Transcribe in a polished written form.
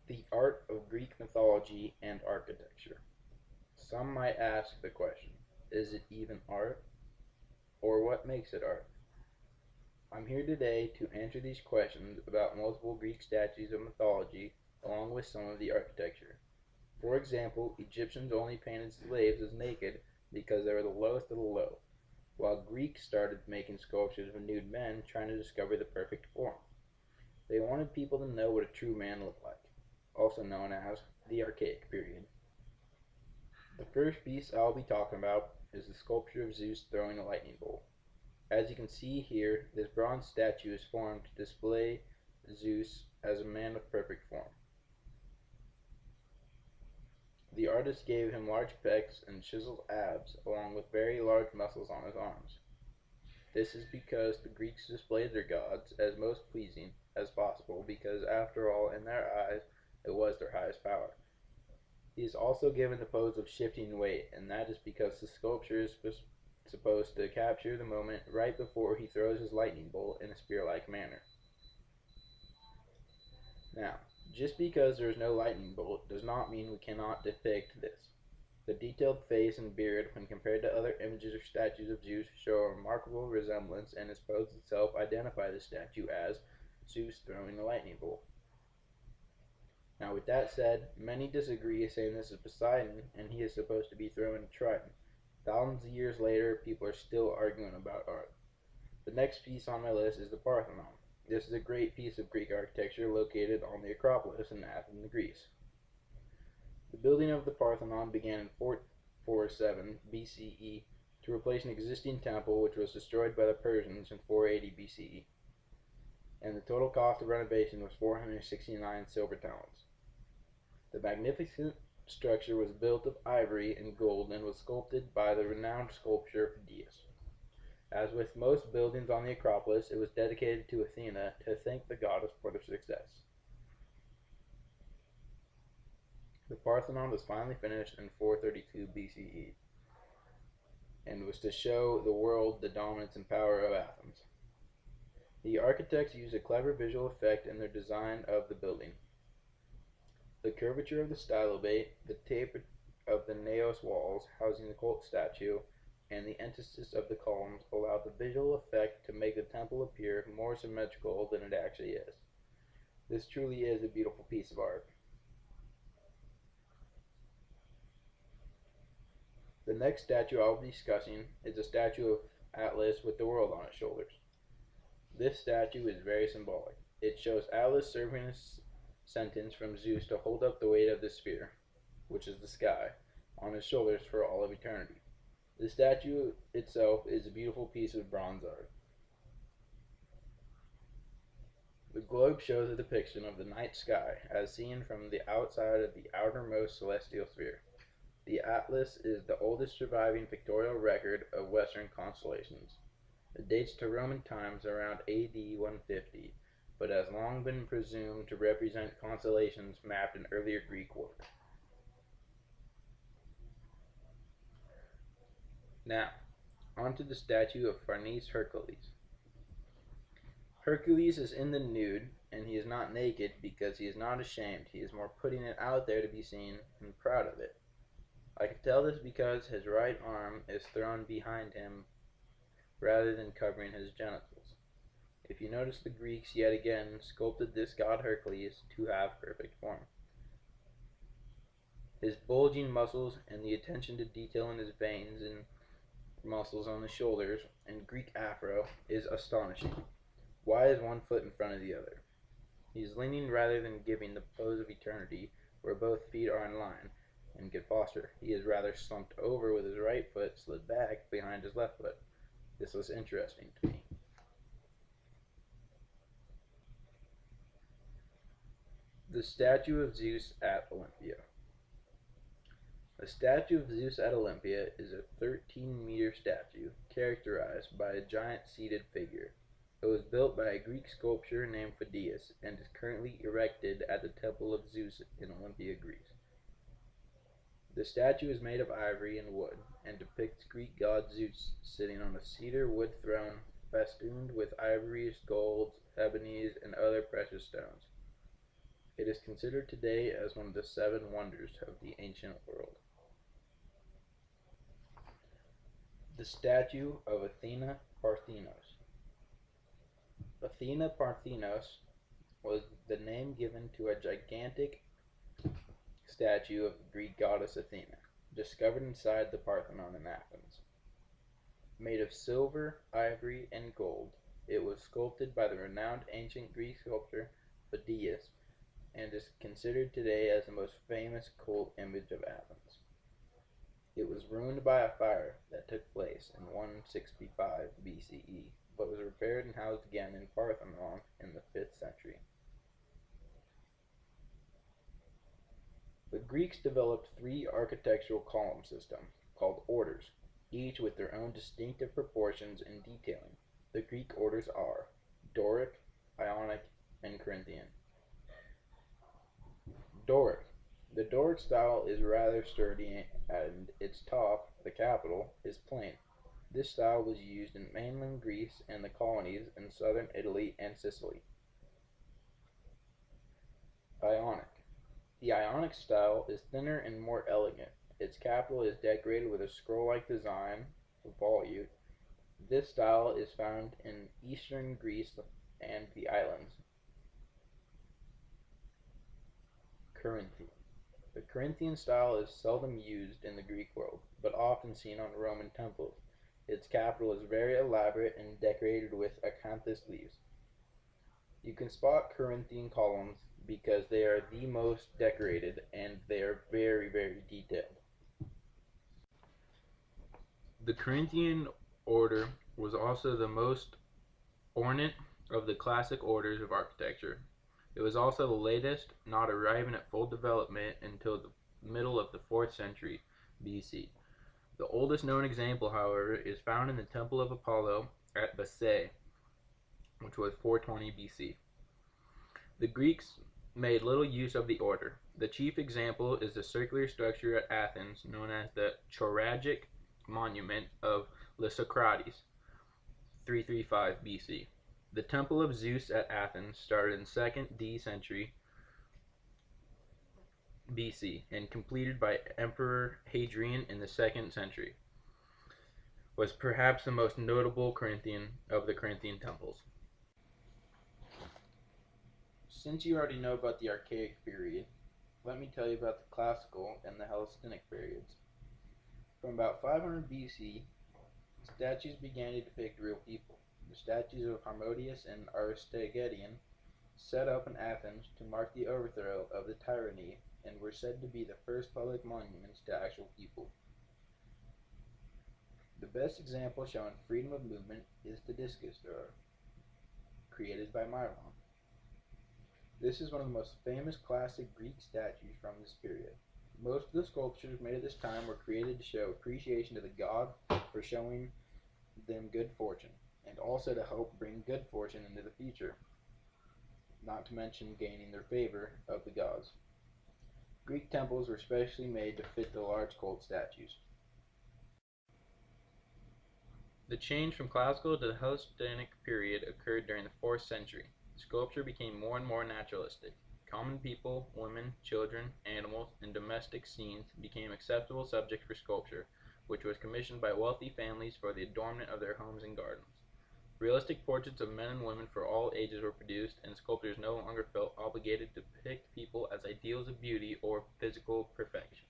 The art of Greek mythology and architecture. Some might ask the question, is it even art? Or what makes it art? I'm here today to answer these questions about multiple Greek statues of mythology along with some of the architecture. For example, Egyptians only painted slaves as naked because they were the lowest of the low, while Greeks started making sculptures of nude men trying to discover the perfect form. They wanted people to know what a true man looked like, also known as the Archaic period. The first piece I'll be talking about is the sculpture of Zeus throwing a lightning bolt. As you can see here, this bronze statue is formed to display Zeus as a man of perfect form. The artist gave him large pecs and chiseled abs, along with very large muscles on his arms. This is because the Greeks displayed their gods as most pleasing as possible because, after all, in their eyes, it was their highest power. He is also given the pose of shifting weight, and that is because the sculpture is supposed to capture the moment right before he throws his lightning bolt in a spear-like manner. Now, just because there is no lightning bolt does not mean we cannot depict this. The detailed face and beard, when compared to other images or statues of Zeus, show a remarkable resemblance, and his pose itself identifies the statue as Zeus throwing a lightning bolt. Now, with that said, many disagree, saying this is Poseidon and he is supposed to be throwing a trident. Thousands of years later, people are still arguing about art. The next piece on my list is the Parthenon. This is a great piece of Greek architecture located on the Acropolis in Athens, Greece. The building of the Parthenon began in 447 BCE to replace an existing temple which was destroyed by the Persians in 480 BCE, and the total cost of renovation was 469 silver talents. The magnificent structure was built of ivory and gold and was sculpted by the renowned sculptor Phidias. As with most buildings on the Acropolis, it was dedicated to Athena to thank the goddess for their success. The Parthenon was finally finished in 432 BCE and was to show the world the dominance and power of Athens. The architects used a clever visual effect in their design of the building. The curvature of the stylobate, the taper of the naos walls housing the cult statue, and the emphasis of the columns allowed the visual effect to make the temple appear more symmetrical than it actually is. This truly is a beautiful piece of art. The next statue I'll be discussing is a statue of Atlas with the world on its shoulders. This statue is very symbolic. It shows Atlas serving a sentence from Zeus to hold up the weight of the sphere, which is the sky, on his shoulders for all of eternity. The statue itself is a beautiful piece of bronze art. The globe shows a depiction of the night sky as seen from the outside of the outermost celestial sphere. The Atlas is the oldest surviving pictorial record of Western constellations. It dates to Roman times around AD 150, but has long been presumed to represent constellations mapped in earlier Greek work. Now, onto the statue of Farnese Hercules. Hercules is in the nude, and he is not naked because he is not ashamed. He is more putting it out there to be seen and proud of it. I can tell this because his right arm is thrown behind him rather than covering his genitals. If you notice, the Greeks yet again sculpted this god Hercules to have perfect form. His bulging muscles and the attention to detail in his veins and muscles on his shoulders and Greek afro is astonishing. Why is one foot in front of the other? He is leaning rather than giving the pose of eternity where both feet are in line and good posture. He is rather slumped over with his right foot slid back behind his left foot. This was interesting to me. The statue of Zeus at Olympia. The statue of Zeus at Olympia is a 13-meter statue characterized by a giant seated figure. It was built by a Greek sculptor named Phidias and is currently erected at the Temple of Zeus in Olympia, Greece. The statue is made of ivory and wood and depicts Greek god Zeus sitting on a cedar wood throne festooned with ivories, golds, ebonies, and other precious stones. It is considered today as one of the seven wonders of the ancient world. The statue of Athena Parthenos. Athena Parthenos was the name given to a gigantic statue of the Greek goddess Athena, discovered inside the Parthenon in Athens. Made of silver, ivory, and gold, it was sculpted by the renowned ancient Greek sculptor Phidias and is considered today as the most famous cult image of Athens. It was ruined by a fire that took place in 165 BCE, but was repaired and housed again in Parthenon in the 5th century. The Greeks developed three architectural column systems called orders, each with their own distinctive proportions and detailing. The Greek orders are Doric, Ionic, and Corinthian. Doric. The Doric style is rather sturdy and its top, the capital, is plain. This style was used in mainland Greece and the colonies in southern Italy and Sicily. Ionic. The Ionic style is thinner and more elegant. Its capital is decorated with a scroll-like design, volute. This style is found in eastern Greece and the islands. Corinthian. The Corinthian style is seldom used in the Greek world, but often seen on Roman temples. Its capital is very elaborate and decorated with acanthus leaves. You can spot Corinthian columns because they are the most decorated and they are very, very detailed. The Corinthian order was also the most ornate of the classic orders of architecture. It was also the latest, not arriving at full development until the middle of the 4th century BC. The oldest known example, however, is found in the Temple of Apollo at Bacchae, which was 420 BC. The Greeks made little use of the order. The chief example is the circular structure at Athens known as the Choragic Monument of Lysocrates, 335 BC. The Temple of Zeus at Athens started in 2nd D century BC and completed by Emperor Hadrian in the 2nd century. Was perhaps the most notable Corinthian of the Corinthian temples. Since you already know about the Archaic period, let me tell you about the Classical and the Hellenistic periods. From about 500 BC, statues began to depict real people. The statues of Harmodius and Aristogiton set up in Athens to mark the overthrow of the tyranny and were said to be the first public monuments to actual people. The best example showing freedom of movement is the discus thrower, created by Myron. This is one of the most famous classic Greek statues from this period. Most of the sculptures made at this time were created to show appreciation to the god for showing them good fortune, and also to help bring good fortune into the future, not to mention gaining their favor of the gods. Greek temples were specially made to fit the large cult statues. The change from classical to the Hellenistic period occurred during the 4th century. Sculpture became more and more naturalistic. Common people, women, children, animals, and domestic scenes became acceptable subjects for sculpture, which was commissioned by wealthy families for the adornment of their homes and gardens. Realistic portraits of men and women for all ages were produced, and sculptors no longer felt obligated to depict people as ideals of beauty or physical perfection.